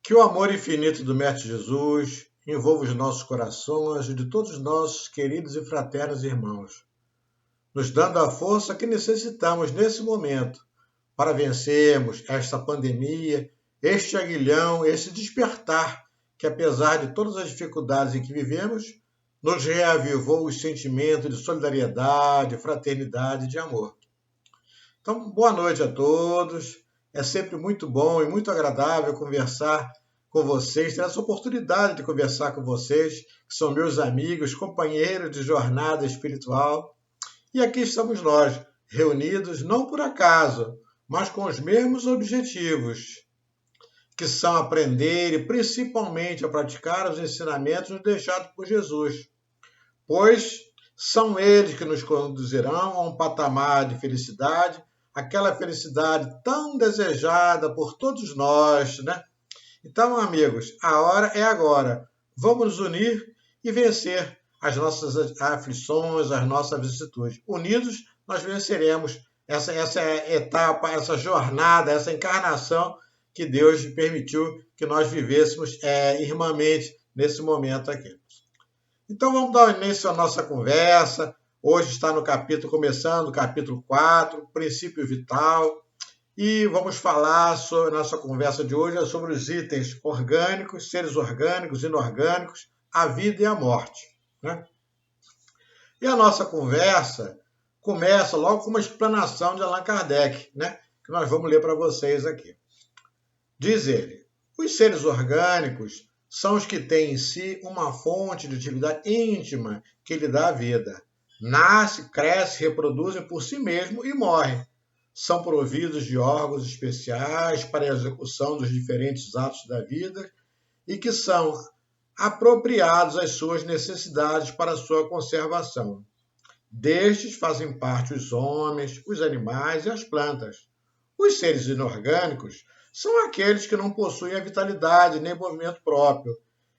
Que o amor infinito do Mestre Jesus envolva os nossos corações e de todos os nossos queridos e fraternos irmãos, nos dando a força que necessitamos nesse momento para vencermos esta pandemia, este aguilhão, esse despertar que, apesar de todas as dificuldades em que vivemos, nos reavivou os sentimentos de solidariedade, fraternidade e de amor. Então, boa noite a todos. É sempre muito bom e muito agradável conversar com vocês, ter essa oportunidade de conversar com vocês, que são meus amigos, companheiros de jornada espiritual. E aqui estamos nós, reunidos não por acaso, mas com os mesmos objetivos, que são aprender e principalmente a praticar os ensinamentos deixados por Jesus, pois são eles que nos conduzirão a um patamar de felicidade, aquela felicidade tão desejada por todos nós, né? Então, amigos, a hora é agora. Vamos nos unir e vencer as nossas aflições, as nossas vicissitudes. Unidos, nós venceremos essa etapa, essa jornada, essa encarnação que Deus permitiu que nós vivêssemos irmãmente nesse momento aqui. Então, vamos dar início à nossa conversa. Hoje está no capítulo, começando o capítulo 4, Princípio Vital. E vamos falar sobre, nossa conversa de hoje é sobre os itens orgânicos, seres orgânicos, inorgânicos, a vida e a morte, né? E a nossa conversa começa logo com uma explanação de Allan Kardec, né? Que nós vamos ler para vocês aqui. Diz ele: os seres orgânicos são os que têm em si uma fonte de atividade íntima que lhe dá a vida. Nasce, cresce, reproduzem por si mesmo e morrem. São providos de órgãos especiais para a execução dos diferentes atos da vida e que são apropriados às suas necessidades para a sua conservação. Destes fazem parte os homens, os animais e as plantas. Os seres inorgânicos são aqueles que não possuem a vitalidade nem movimento próprio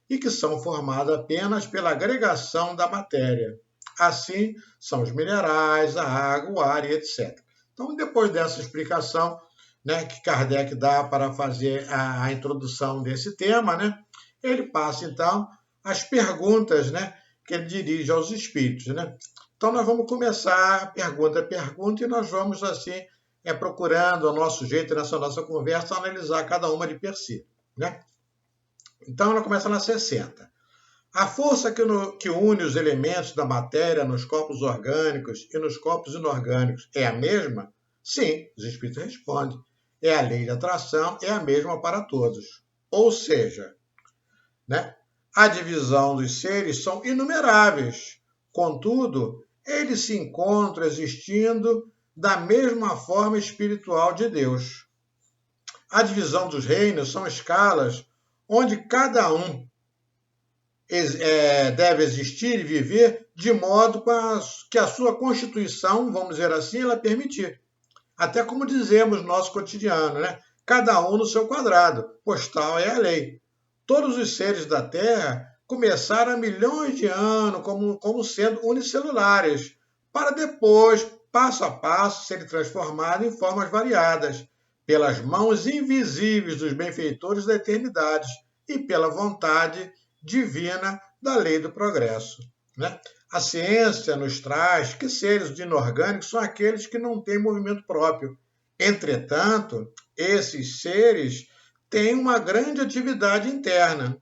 e que são formados apenas pela agregação da matéria. Assim, são os minerais, a água, o ar e etc. Então, depois dessa explicação, né, que Kardec dá para fazer a introdução desse tema, né, ele passa, então, as perguntas, né, que ele dirige aos espíritos, né? Então, nós vamos começar pergunta a pergunta e nós vamos, assim, procurando, ao nosso jeito, nessa nossa conversa, analisar cada uma de per si, né? Então, ela começa na 60. A força que une os elementos da matéria nos corpos orgânicos e nos corpos inorgânicos é a mesma? Sim, os espíritos respondem. É a lei de atração, é a mesma para todos. Ou seja, né, a divisão dos seres são inumeráveis. Contudo, eles se encontram existindo da mesma forma espiritual de Deus. A divisão dos reinos são escalas onde cada um deve existir e viver de modo que a sua constituição, vamos dizer assim, ela permitir. Até como dizemos no nosso cotidiano, né? Cada um no seu quadrado, pois tal é a lei. Todos os seres da Terra começaram há milhões de anos como sendo unicelulares, para depois, passo a passo, serem transformados em formas variadas, pelas mãos invisíveis dos benfeitores da eternidade e pela vontade divina da lei do progresso, né? A ciência nos traz que seres inorgânicos são aqueles que não têm movimento próprio. Entretanto, esses seres têm uma grande atividade interna.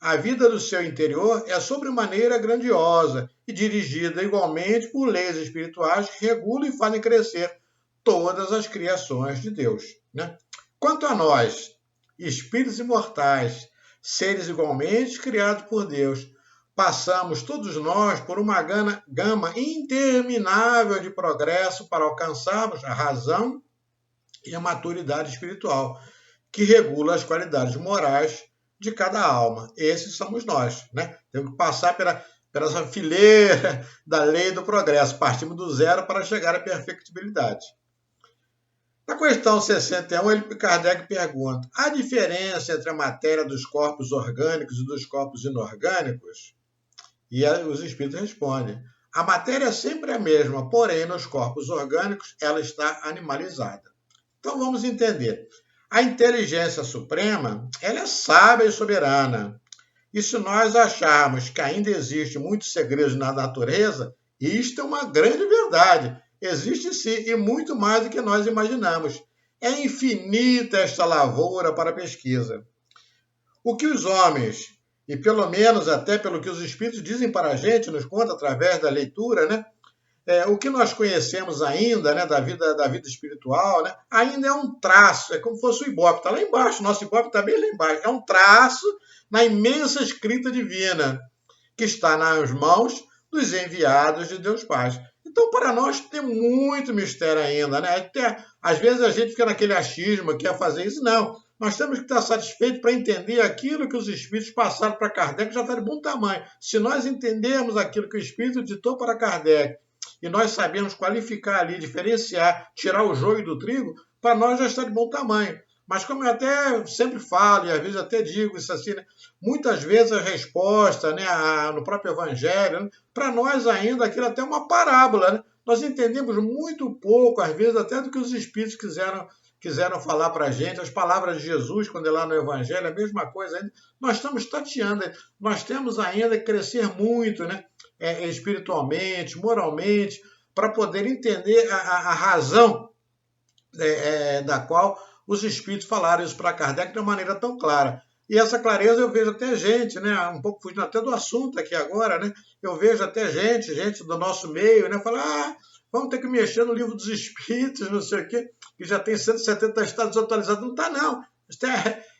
A vida do seu interior é sobremaneira grandiosa e dirigida igualmente por leis espirituais que regulam e fazem crescer todas as criações de Deus, né? Quanto a nós, espíritos imortais, seres igualmente criados por Deus, passamos todos nós por uma gama interminável de progresso para alcançarmos a razão e a maturidade espiritual, que regula as qualidades morais de cada alma. Esses somos nós, né? Temos que passar pela essa fileira da lei do progresso. Partimos do zero para chegar à perfectibilidade. Na questão 61, Kardec pergunta: a diferença entre a matéria dos corpos orgânicos e dos corpos inorgânicos? E os espíritos respondem: a matéria é sempre a mesma, porém, nos corpos orgânicos, ela está animalizada. Então, vamos entender. A inteligência suprema, ela é sábia e soberana. E se nós acharmos que ainda existem muitos segredos na natureza, isto é uma grande verdade. Existe sim, e muito mais do que nós imaginamos. É infinita esta lavoura para a pesquisa. O que os homens, e pelo menos até pelo que os espíritos dizem para a gente, nos conta através da leitura, né? O que nós conhecemos ainda, né, da vida espiritual, né, ainda é um traço, é como se fosse o Ibope, está lá embaixo, nosso Ibope está bem lá embaixo, é um traço na imensa escrita divina, que está nas mãos dos enviados de Deus Pai. Então, para nós, tem muito mistério ainda, né? Até, às vezes a gente fica naquele achismo, quer fazer isso, não. Nós temos que estar satisfeitos para entender aquilo que os Espíritos passaram para Kardec, já está de bom tamanho. Se nós entendermos aquilo que o Espírito ditou para Kardec, e nós sabemos qualificar ali, diferenciar, tirar o joio do trigo, para nós já está de bom tamanho. Mas como eu até sempre falo, e às vezes até digo isso assim, né? Muitas vezes a resposta, né, no próprio Evangelho, né, para nós ainda aquilo até é uma parábola. Né? Nós entendemos muito pouco, às vezes até do que os Espíritos quiseram falar para a gente. As palavras de Jesus, quando é lá no Evangelho, é a mesma coisa ainda. Nós estamos tateando, nós temos ainda que crescer muito, né? Espiritualmente, moralmente, para poder entender a razão da qual os espíritos falaram isso para Kardec de uma maneira tão clara. E essa clareza eu vejo até gente, né, um pouco fugindo até do assunto aqui agora, né, eu vejo até gente do nosso meio, né, falar, vamos ter que mexer no livro dos espíritos, não sei o quê, que já tem 170 estados atualizados. Não está, não. Isso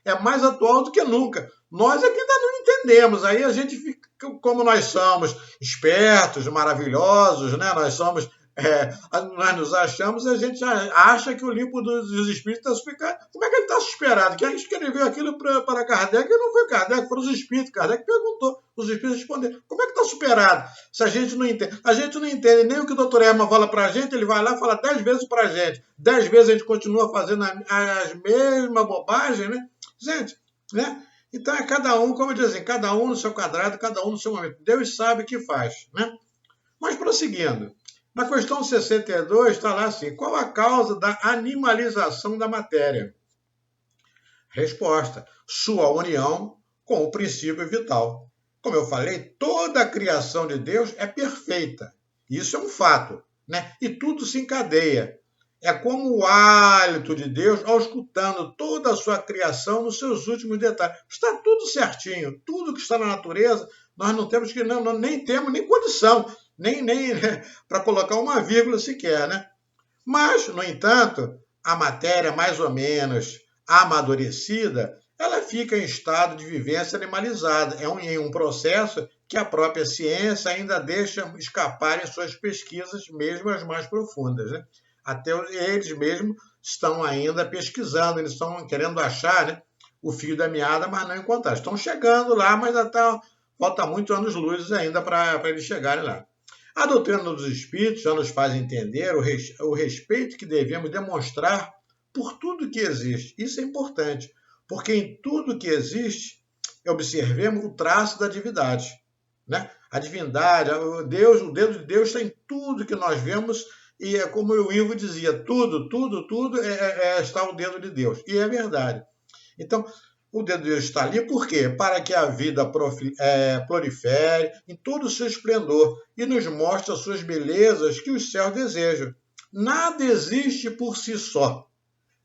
é mais atual do que nunca. Nós é que ainda não entendemos. Aí a gente fica, como nós somos espertos, maravilhosos, né? Nós nos achamos e a gente acha que o livro dos espíritos está superado. Como é que ele está superado? Quem escreveu aquilo para Kardec não foi Kardec, foram os espíritos. Kardec perguntou, os espíritos responderam. Como é que está superado? Se a gente não entende. A gente não entende nem o que o doutor Herman fala para a gente, ele vai lá e fala 10 vezes para a gente. 10 vezes a gente continua fazendo as mesmas bobagens, né? Gente, né? Então é cada um, como dizem, cada um no seu quadrado, cada um no seu momento. Deus sabe o que faz, né? Mas prosseguindo. Na questão 62 está lá assim, qual a causa da animalização da matéria? Resposta, sua união com o princípio vital. Como eu falei, toda a criação de Deus é perfeita. Isso é um fato, né? E tudo se encadeia. É como o hálito de Deus ao escutando toda a sua criação nos seus últimos detalhes. Está tudo certinho, tudo que está na natureza, nós não temos que, nem temos nem condição, nem para colocar uma vírgula sequer, né? Mas, no entanto, a matéria mais ou menos amadurecida, ela fica em estado de vivência animalizada. É um processo que a própria ciência ainda deixa escapar em suas pesquisas, mesmo as mais profundas, né? Até eles mesmos estão ainda pesquisando, eles estão querendo achar, né, o fio da meada, mas não encontrar. Estão chegando lá, mas falta muitos anos-luz ainda para eles chegarem lá. A doutrina dos espíritos já nos faz entender o respeito que devemos demonstrar por tudo que existe. Isso é importante, porque em tudo que existe, observemos o traço da divindade, né? A divindade, o dedo de Deus está em tudo que nós vemos. E é como o Ivo dizia, tudo está o dedo de Deus. E é verdade. Então, o dedo de Deus está ali por quê? Para que a vida prolifere em todo o seu esplendor e nos mostre as suas belezas que os céus desejam. Nada existe por si só.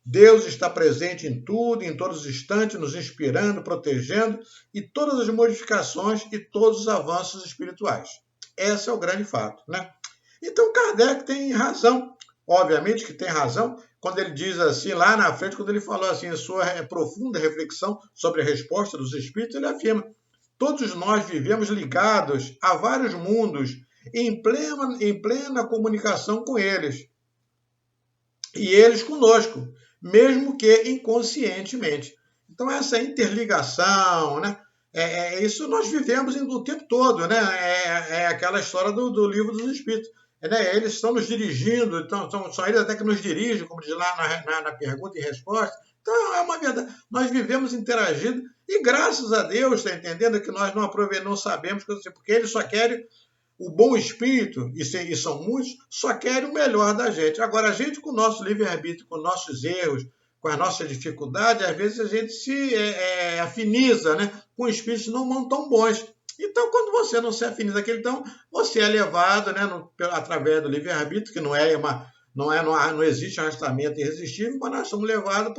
Deus está presente em tudo, em todos os instantes, nos inspirando, protegendo e todas as modificações e todos os avanços espirituais. Esse é o grande fato, né? Então, Kardec tem razão, obviamente que tem razão, quando ele diz assim, lá na frente, quando ele falou assim, em sua profunda reflexão sobre a resposta dos espíritos, ele afirma, todos nós vivemos ligados a vários mundos, em plena comunicação com eles, e eles conosco, mesmo que inconscientemente. Então, essa interligação, né? Isso nós vivemos o tempo todo, né? É aquela história do livro dos Espíritos. Né? Eles estão nos dirigindo, então, são eles até que nos dirigem, como diz lá na pergunta e resposta. Então, é uma verdade. Nós vivemos interagindo e, graças a Deus, está entendendo que nós não sabemos, porque eles só querem o bom espírito, e são muitos, só querem o melhor da gente. Agora, a gente, com o nosso livre-arbítrio, com nossos erros, com as nossas dificuldades, às vezes a gente se afiniza, né, com espíritos não tão bons. Então, quando você não se afiniza aquele, então você é levado, né, através do livre-arbítrio, que não existe arrastamento irresistível, mas nós somos levados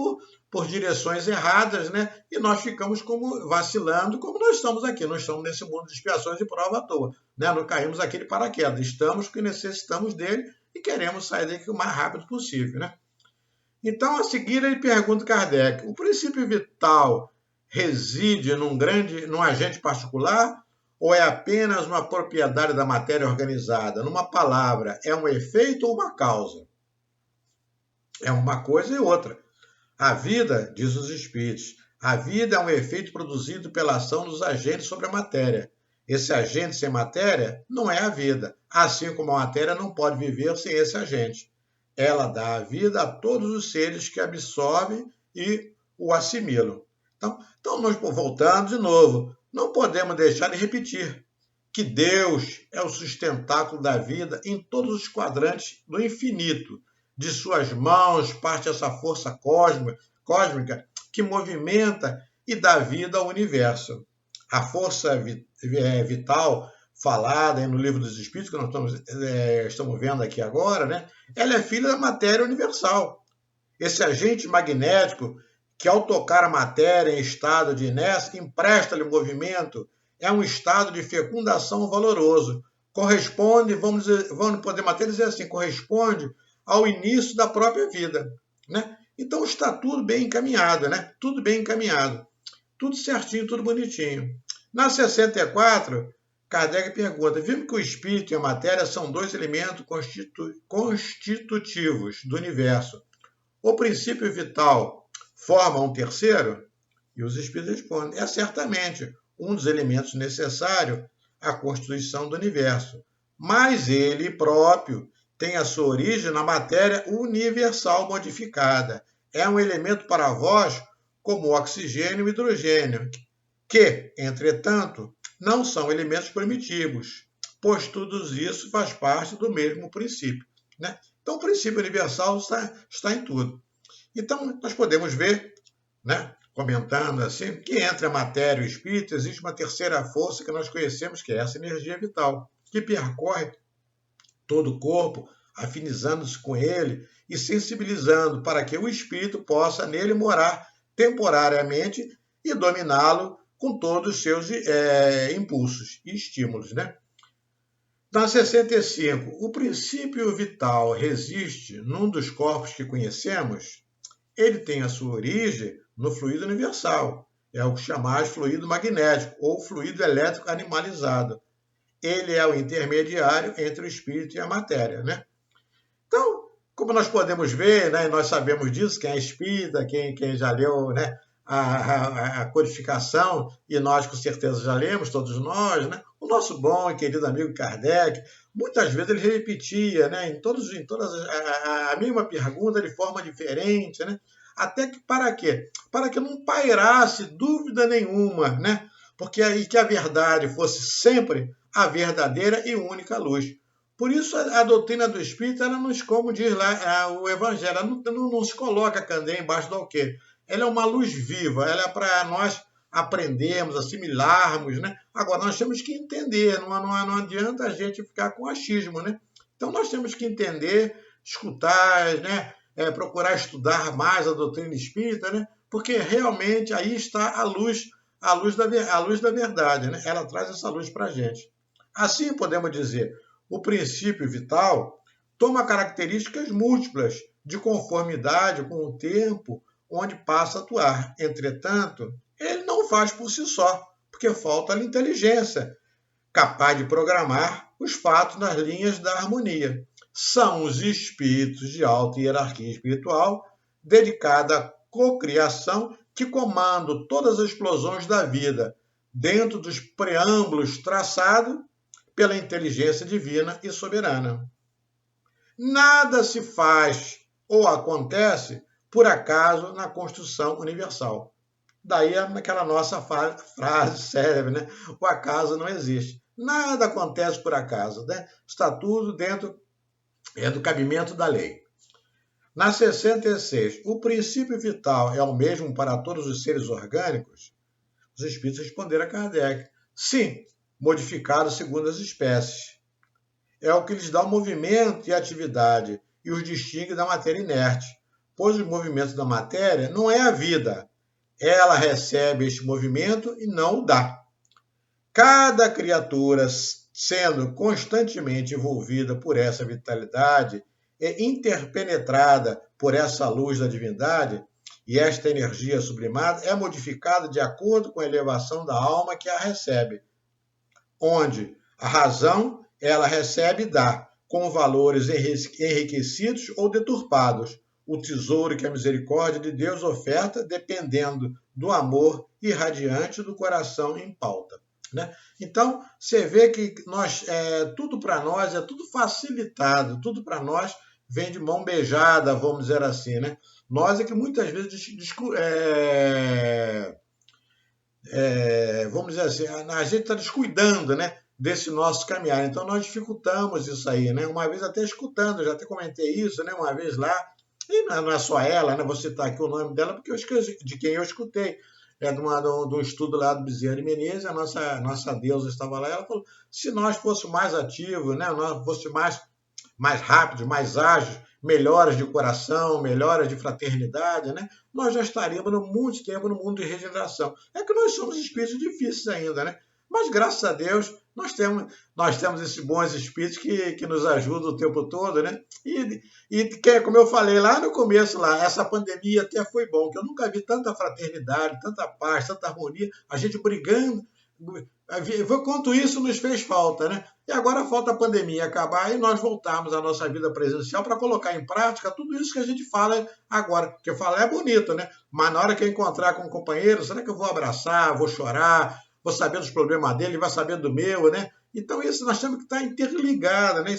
por direções erradas, né? E nós ficamos como vacilando, como nós estamos aqui. Nós estamos nesse mundo de expiações e prova à toa, né? Não caímos aqui de paraquedas. Estamos porque necessitamos dele e queremos sair daqui o mais rápido possível, né? Então, a seguir, ele pergunta a Kardec: o princípio vital reside num agente particular ou é apenas uma propriedade da matéria organizada? Numa palavra, é um efeito ou uma causa? É uma coisa e outra. A vida, diz os espíritos, a vida é um efeito produzido pela ação dos agentes sobre a matéria. Esse agente sem matéria não é a vida, assim como a matéria não pode viver sem esse agente. Ela dá a vida a todos os seres que absorvem e o assimilam. Então nós voltando de novo, não podemos deixar de repetir que Deus é o sustentáculo da vida em todos os quadrantes do infinito. De suas mãos parte essa força cósmica que movimenta e dá vida ao universo. A força vital falada no Livro dos Espíritos, que nós estamos vendo aqui agora, né? Ela é filha da matéria universal. Esse agente magnético que, ao tocar a matéria em estado de inércia, empresta-lhe movimento, é um estado de fecundação valoroso. Corresponde, podemos até dizer assim, corresponde ao início da própria vida, né? Então está tudo bem encaminhado, né? Tudo bem encaminhado. Tudo certinho, tudo bonitinho. Na 64, Kardec pergunta: vimos que o espírito e a matéria são dois elementos constitutivos do universo. O princípio vital forma um terceiro? E os espíritos respondem: é certamente um dos elementos necessários à constituição do universo. Mas ele próprio tem a sua origem na matéria universal modificada. É um elemento para vós como o oxigênio e o hidrogênio, que, entretanto, não são elementos primitivos, pois tudo isso faz parte do mesmo princípio, né? Então, o princípio universal está em tudo. Então, nós podemos ver, né, comentando assim, que entre a matéria e o espírito existe uma terceira força que nós conhecemos, que é essa energia vital, que percorre todo o corpo, afinizando-se com ele e sensibilizando para que o espírito possa nele morar temporariamente e dominá-lo com todos os seus impulsos e estímulos, né? Na 65, o princípio vital resiste num dos corpos que conhecemos? Ele tem a sua origem no fluido universal, é o chamado fluido magnético ou fluido elétrico animalizado. Ele é o intermediário entre o espírito e a matéria, né? Então, como nós podemos ver, né, nós sabemos disso, quem é espírita, quem já leu, né, a codificação, e nós com certeza já lemos, todos nós, né? O nosso bom e querido amigo Kardec, muitas vezes ele repetia, né, em todas a mesma pergunta de forma diferente, né? Até que para quê? Para que não pairasse dúvida nenhuma, né? Porque aí que a verdade fosse sempre a verdadeira e única luz. Por isso, a doutrina do Espírito, ela nos, como diz lá o Evangelho, ela não nos coloca a candeia embaixo do alqueire. Ela é uma luz viva, ela é para nós aprendermos, assimilarmos, né? Agora, nós temos que entender, não adianta a gente ficar com achismo, né? Então, nós temos que entender, escutar, né? Procurar estudar mais a doutrina espírita, né? Porque realmente aí está a luz da verdade, né? Ela traz essa luz para a gente. Assim, podemos dizer, o princípio vital toma características múltiplas de conformidade com o tempo onde passa a atuar. Entretanto, ele não faz por si só, porque falta-lhe inteligência, capaz de programar os fatos nas linhas da harmonia. São os espíritos de alta hierarquia espiritual, dedicada à cocriação, que comandam todas as explosões da vida, dentro dos preâmbulos traçados pela inteligência divina e soberana. Nada se faz ou acontece por acaso na construção universal. Daí aquela nossa frase célebre, né? O acaso não existe. Nada acontece por acaso, né? Está tudo dentro do cabimento da lei. Na 66, o princípio vital é o mesmo para todos os seres orgânicos? Os espíritos responderam a Kardec: sim, modificado segundo as espécies. É o que lhes dá o movimento e atividade e os distingue da matéria inerte, pois os movimentos da matéria não é a vida. Ela recebe este movimento e não o dá. Cada criatura, sendo constantemente envolvida por essa vitalidade e interpenetrada por essa luz da divindade, e esta energia sublimada é modificada de acordo com a elevação da alma que a recebe, onde a razão ela recebe e dá, com valores enriquecidos ou deturpados, o tesouro que a misericórdia de Deus oferta, dependendo do amor irradiante do coração em pauta. Né? Então, você vê que tudo para nós é tudo facilitado, tudo para nós vem de mão beijada, vamos dizer assim. Né? Nós é que muitas vezes vamos dizer assim, a gente está descuidando, né, desse nosso caminhar. Então, nós dificultamos isso aí. Né? Uma vez até escutando, eu já até comentei isso, né, uma vez lá, e não é só ela, né, vou citar aqui o nome dela, porque eu esqueci de quem eu escutei. De um estudo lá do Bezerra de Menezes, a nossa deusa estava lá, e ela falou, se nós fôssemos mais ativos, né, nós fôssemos mais rápidos, mais ágeis, melhoras de coração, melhoras de fraternidade, né, nós já estaríamos muito tempo no mundo de regeneração. É que nós somos espíritos difíceis ainda, né? Mas, graças a Deus, nós temos esses bons espíritos que nos ajudam o tempo todo, né? Como eu falei lá no começo, essa pandemia até foi bom, que eu nunca vi tanta fraternidade, tanta paz, tanta harmonia, a gente brigando. Quanto isso nos fez falta, né? E agora falta a pandemia acabar e nós voltarmos à nossa vida presencial para colocar em prática tudo isso que a gente fala agora. Porque falar é bonito, né? Mas na hora que eu encontrar com um companheiro, será que eu vou abraçar, vou chorar, vou saber dos problemas dele, ele vai saber do meu, né? Então, isso nós temos que estar interligados, né?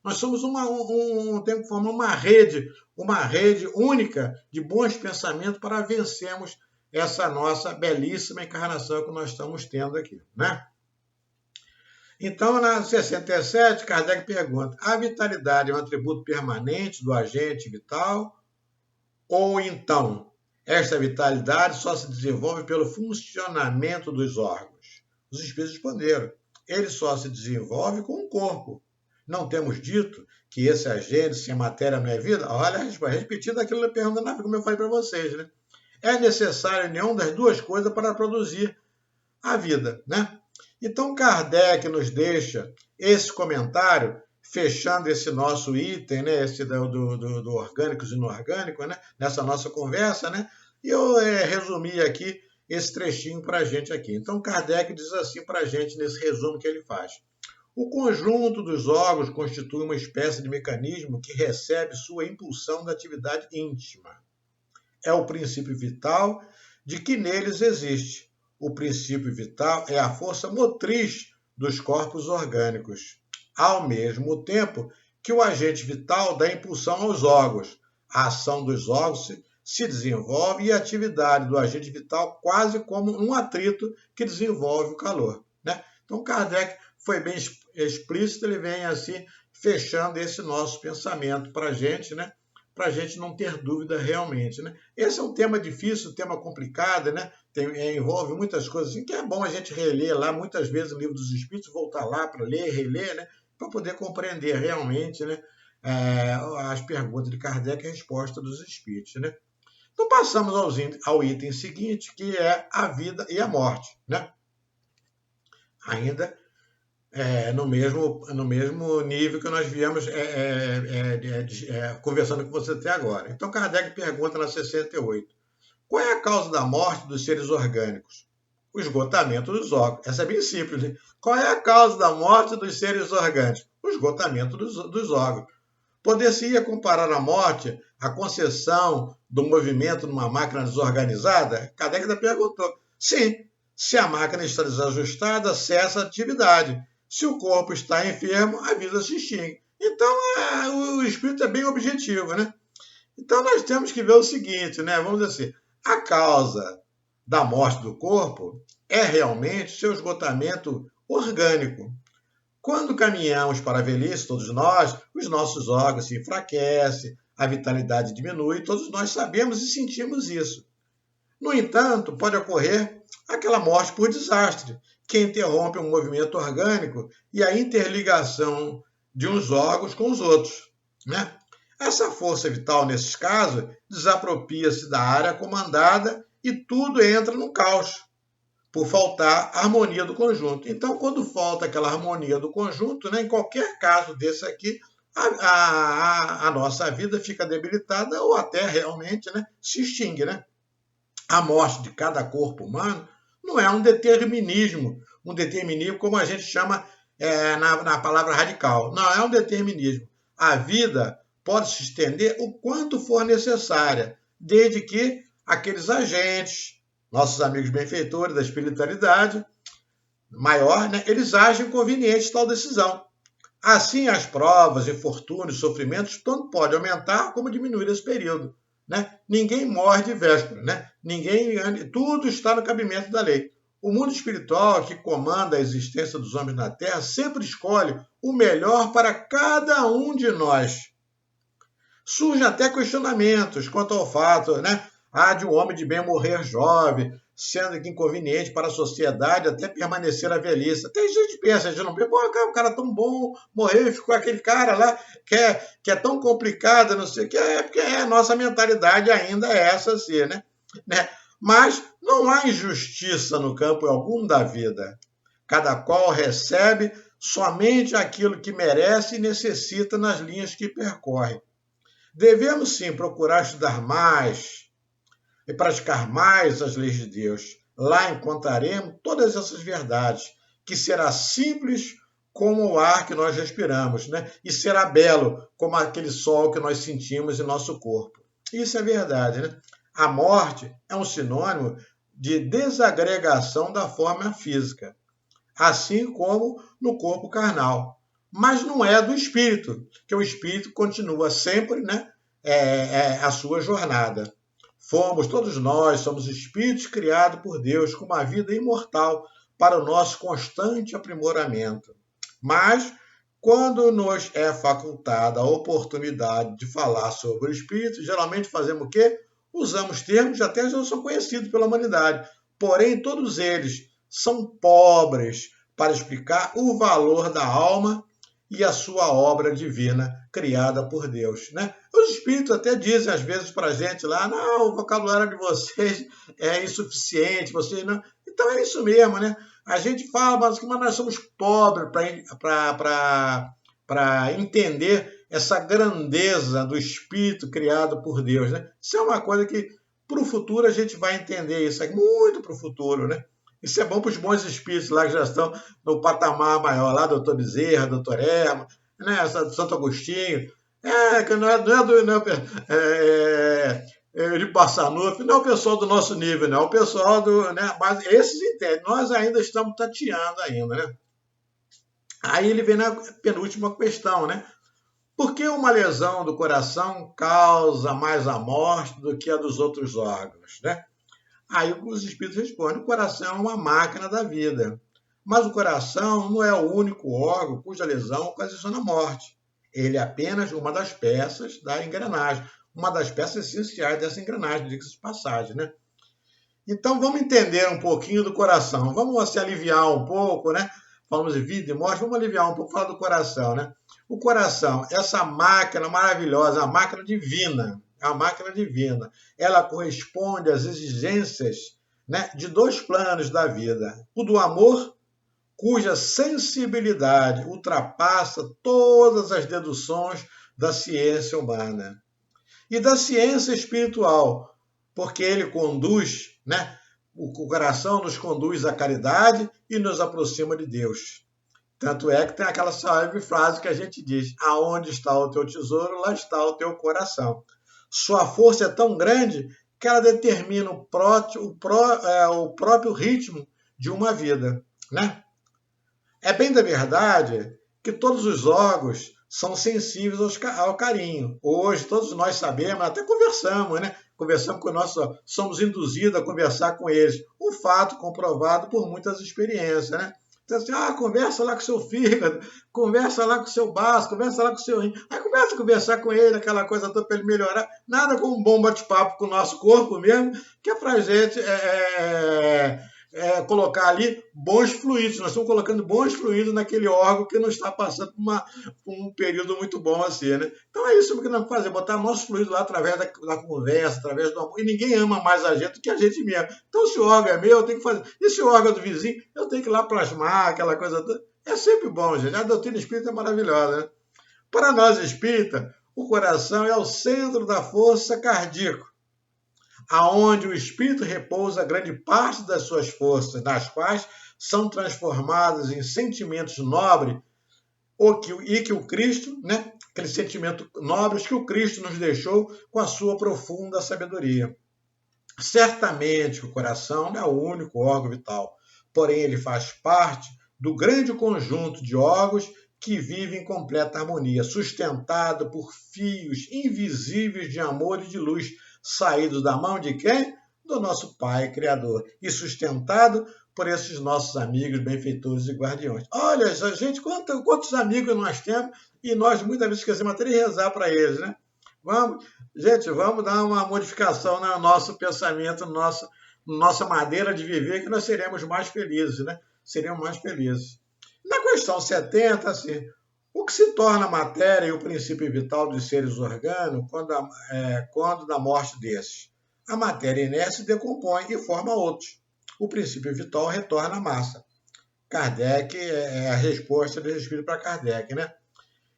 Nós somos temos que formar uma rede única de bons pensamentos para vencermos essa nossa belíssima encarnação que nós estamos tendo aqui, né? Então, na 67, Kardec pergunta, a vitalidade é um atributo permanente do agente vital? Ou então, esta vitalidade só se desenvolve pelo funcionamento dos órgãos? Os espíritos responderam, ele só se desenvolve com o corpo. Não temos dito que esse agente, sem matéria, não é vida? Olha, repetindo aquilo que eu perguntei, como eu falei para vocês, né? É necessário a união das duas coisas para produzir a vida, né? Então, Kardec nos deixa esse comentário, fechando esse nosso item, né? Esse do orgânicos e inorgânicos, né? Nessa nossa conversa, né? E eu resumi aqui esse trechinho para a gente aqui. Então, Kardec diz assim para a gente, nesse resumo que ele faz. O conjunto dos órgãos constitui uma espécie de mecanismo que recebe sua impulsão da atividade íntima. É o princípio vital de que neles existe. O princípio vital é a força motriz dos corpos orgânicos, ao mesmo tempo que o agente vital dá impulsão aos órgãos. A ação dos órgãos se desenvolve e a atividade do agente vital quase como um atrito que desenvolve o calor. Né? Então, Kardec foi bem explícito, ele vem assim fechando esse nosso pensamento para a gente, né? Para a gente não ter dúvida realmente. Né? Esse é um tema difícil, um tema complicado, né? Envolve muitas coisas assim, que é bom a gente reler lá, muitas vezes o Livro dos Espíritos, voltar lá para ler, reler, né? Para poder compreender realmente, né? As perguntas de Kardec e a resposta dos Espíritos. Né? Então, passamos ao item seguinte, que é a vida e a morte. Né? Ainda no mesmo nível que nós viemos conversando com você até agora. Então, Kardec pergunta na 68. Qual é a causa da morte dos seres orgânicos? O esgotamento dos órgãos. Essa é bem simples. Né? Qual é a causa da morte dos seres orgânicos? O esgotamento dos órgãos. Poder-se-ia comparar a morte à concessão do movimento numa máquina desorganizada? Kardec ainda perguntou. Sim, se a máquina está desajustada, cessa a atividade. Se o corpo está enfermo, a vida se extingue. Então, o espírito é bem objetivo, né? Então, nós temos que ver o seguinte, né? Vamos dizer assim, a causa da morte do corpo é realmente seu esgotamento orgânico. Quando caminhamos para a velhice, todos nós, os nossos órgãos se enfraquecem, a vitalidade diminui, todos nós sabemos e sentimos isso. No entanto, pode ocorrer aquela morte por desastre, que interrompe um movimento orgânico e a interligação de uns órgãos com os outros, né? Essa força vital, nesses casos, desapropria-se da área comandada e tudo entra no caos, por faltar a harmonia do conjunto. Então, quando falta aquela harmonia do conjunto, né, em qualquer caso desse aqui, a nossa vida fica debilitada ou até realmente, né, se extingue. Né? A morte de cada corpo humano não é um determinismo como a gente chama na palavra radical. Não é um determinismo. A vida pode se estender o quanto for necessária, desde que aqueles agentes, nossos amigos benfeitores da espiritualidade maior, né, eles agem conveniente tal decisão. Assim, as provas, infortúnios, sofrimentos, tanto pode aumentar como diminuir esse período. Né? Ninguém morre de véspera, né? Tudo está no cabimento da lei. O mundo espiritual, que comanda a existência dos homens na Terra, sempre escolhe o melhor para cada um de nós. Surgem até questionamentos quanto ao fato, né, de um homem de bem morrer jovem, sendo inconveniente para a sociedade até permanecer à velhice. Tem gente que pensa, a gente não pensa, o cara é tão bom, morreu e ficou aquele cara lá que é tão complicado, não sei o que, porque a nossa mentalidade ainda é essa assim, né? Mas não há injustiça no campo algum da vida. Cada qual recebe somente aquilo que merece e necessita nas linhas que percorre. Devemos, sim, procurar estudar mais e praticar mais as leis de Deus. Lá encontraremos todas essas verdades, que será simples como o ar que nós respiramos, né? E será belo como aquele sol que nós sentimos em nosso corpo. Isso é verdade, né? A morte é um sinônimo de desagregação da forma física, assim como no corpo carnal. Mas não é do espírito, que o espírito continua sempre, né, a sua jornada. Todos nós somos espíritos criados por Deus com uma vida imortal para o nosso constante aprimoramento. Mas, quando nos é facultada a oportunidade de falar sobre o espírito, geralmente fazemos o quê? Usamos termos que até já são conhecidos pela humanidade. Porém, todos eles são pobres para explicar o valor da alma e a sua obra divina criada por Deus. Né? Os espíritos até dizem às vezes para a gente lá, não, o vocabulário de vocês é insuficiente, vocês não... Então é isso mesmo, né? A gente fala, mas nós somos pobres para entender essa grandeza do espírito criado por Deus. Né? Isso é uma coisa que, para o futuro, a gente vai entender isso, muito para o futuro, né? Isso é bom para os bons espíritos lá que já estão no patamar maior, lá, doutor Bezerra, doutor Erma, né, Santo Agostinho, que não é de Barçanufo, não é o pessoal do nosso nível, não, é o pessoal do... Né, mas esses entendem, nós ainda estamos tateando ainda, né? Aí ele vem na penúltima questão, né? Por que uma lesão do coração causa mais a morte do que a dos outros órgãos, né? Aí os espíritos respondem, o coração é uma máquina da vida. Mas o coração não é o único órgão cuja lesão ocasiona a morte. Ele é apenas uma das peças da engrenagem, uma das peças essenciais dessa engrenagem, diga-se de passagem, né? Então vamos entender um pouquinho do coração. Vamos se aliviar um pouco, né? Falamos de vida e morte, vamos aliviar um pouco, falar do coração, né? O coração, essa máquina maravilhosa, a máquina divina, a máquina divina, ela corresponde às exigências, né, de dois planos da vida. O do amor, cuja sensibilidade ultrapassa todas as deduções da ciência humana. E da ciência espiritual, porque ele conduz, né, o coração nos conduz à caridade e nos aproxima de Deus. Tanto é que tem aquela célebre frase que a gente diz, aonde está o teu tesouro, lá está o teu coração. Sua força é tão grande que ela determina o próprio ritmo de uma vida. Né? É bem da verdade que todos os órgãos são sensíveis ao carinho. Hoje, todos nós sabemos, até conversamos, né? Conversamos com somos induzidos a conversar com eles. Um fato comprovado por muitas experiências, né? Diz assim, conversa lá com o seu fígado, conversa lá com o seu baço, conversa lá com o seu rim. Aí começa a conversar com ele, aquela coisa toda para ele melhorar. Nada como um bom bate-papo com o nosso corpo mesmo, que é para a gente colocar ali bons fluidos. Nós estamos colocando bons fluidos naquele órgão que não está passando por um período muito bom assim, né? Então é isso que nós vamos fazer, botar nosso fluido lá através da conversa, através do amor. E ninguém ama mais a gente do que a gente mesmo. Então se o órgão é meu, eu tenho que fazer. E se o órgão é do vizinho, eu tenho que ir lá plasmar, aquela coisa toda. É sempre bom, gente. A doutrina espírita é maravilhosa, né? Para nós espíritas, o coração é o centro da força cardíaca, aonde o espírito repousa grande parte das suas forças, nas quais são transformadas em sentimentos nobres, e que o Cristo, né, aqueles sentimentos nobres que o Cristo nos deixou com a sua profunda sabedoria. Certamente o coração não é o único órgão vital, porém ele faz parte do grande conjunto de órgãos que vivem em completa harmonia, sustentado por fios invisíveis de amor e de luz, saídos da mão de quem? Do nosso Pai Criador, e sustentado por esses nossos amigos, benfeitores e guardiões. Olha, gente, quantos amigos nós temos, e nós muitas vezes esquecemos até de rezar para eles, né? Vamos dar uma modificação no nosso pensamento, nossa maneira de viver, que nós seremos mais felizes, né? Seremos mais felizes. Na questão 70, assim, o que se torna a matéria e o princípio vital dos seres orgânicos quando da morte desses? A matéria inerte se decompõe e forma outros. O princípio vital retorna à massa. Kardec é a resposta do Espírito para Kardec, né?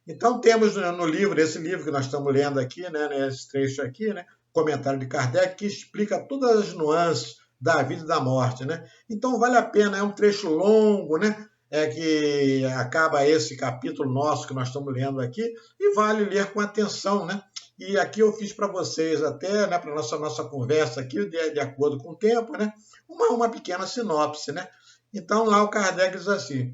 Então temos no livro, esse livro que nós estamos lendo aqui, né, esse trecho aqui, né, comentário de Kardec, que explica todas as nuances da vida e da morte, né? Então vale a pena, é um trecho longo, né? Que acaba esse capítulo nosso que nós estamos lendo aqui, e vale ler com atenção, né? E aqui eu fiz para vocês até, né, para nossa conversa aqui, de acordo com o tempo, né, uma pequena sinopse, né? Então lá o Kardec diz assim: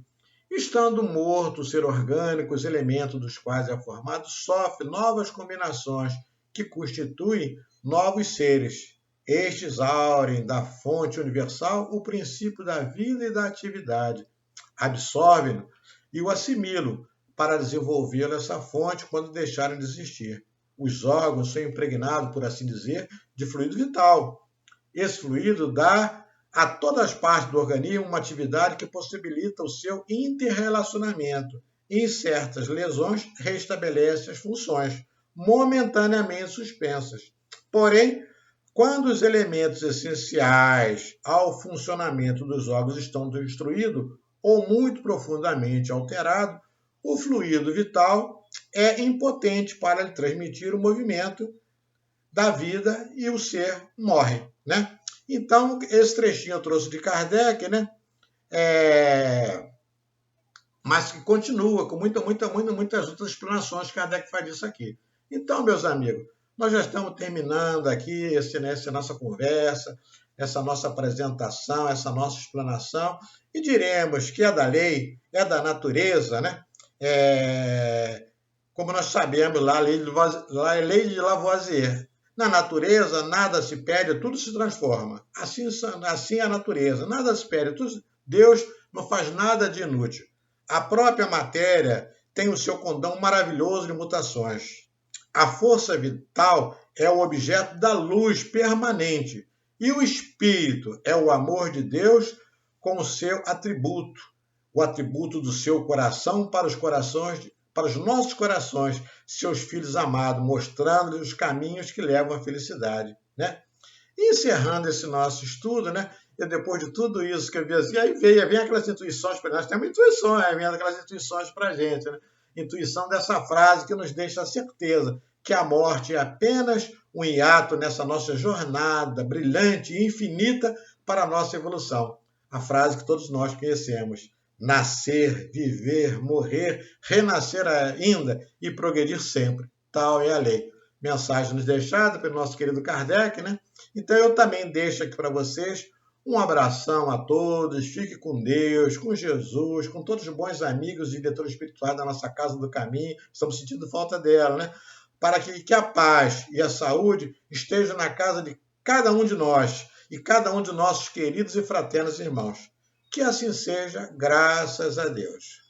estando morto o ser orgânico, os elementos dos quais é formado, sofre novas combinações que constituem novos seres. Estes aurem da fonte universal o princípio da vida e da atividade, absorvem-no e o assimilam para desenvolvê-lo essa fonte quando deixarem de existir. Os órgãos são impregnados, por assim dizer, de fluido vital. Esse fluido dá a todas as partes do organismo uma atividade que possibilita o seu interrelacionamento e, em certas lesões, restabelece as funções, momentaneamente suspensas. Porém, quando os elementos essenciais ao funcionamento dos órgãos estão destruídos ou muito profundamente alterados, o fluido vital é impotente para lhe transmitir o movimento da vida e o ser morre, né? Então, esse trechinho eu trouxe de Kardec, né? Mas que continua com muitas outras explanações que Kardec faz disso aqui. Então, meus amigos, nós já estamos terminando aqui essa nossa conversa, essa nossa apresentação, essa nossa explanação, e diremos que é da lei, é da natureza, né? Como nós sabemos, lá a lei de Lavoisier. Na natureza, nada se perde, tudo se transforma. Assim é a natureza, nada se perde. Deus não faz nada de inútil. A própria matéria tem o seu condão maravilhoso de mutações. A força vital é o objeto da luz permanente. E o espírito é o amor de Deus com o seu atributo, o atributo do seu coração para os nossos corações, seus filhos amados, mostrando-lhes os caminhos que levam à felicidade, né? E encerrando esse nosso estudo, né? E depois de tudo isso que eu vi assim, aí vem aquelas intuições para nós, temos intuições, vem aquelas intuições para a gente, né? Intuição dessa frase que nos deixa a certeza que a morte é apenas um hiato nessa nossa jornada brilhante e infinita para a nossa evolução. A frase que todos nós conhecemos: nascer, viver, morrer, renascer ainda e progredir sempre. Tal é a lei. Mensagem nos deixada pelo nosso querido Kardec, né? Então eu também deixo aqui para vocês um abração a todos, fique com Deus, com Jesus, com todos os bons amigos e diretores espirituais da nossa Casa do Caminho, estamos sentindo falta dela, né? Para que a paz e a saúde estejam na casa de cada um de nós e cada um de nossos queridos e fraternos irmãos. Que assim seja, graças a Deus.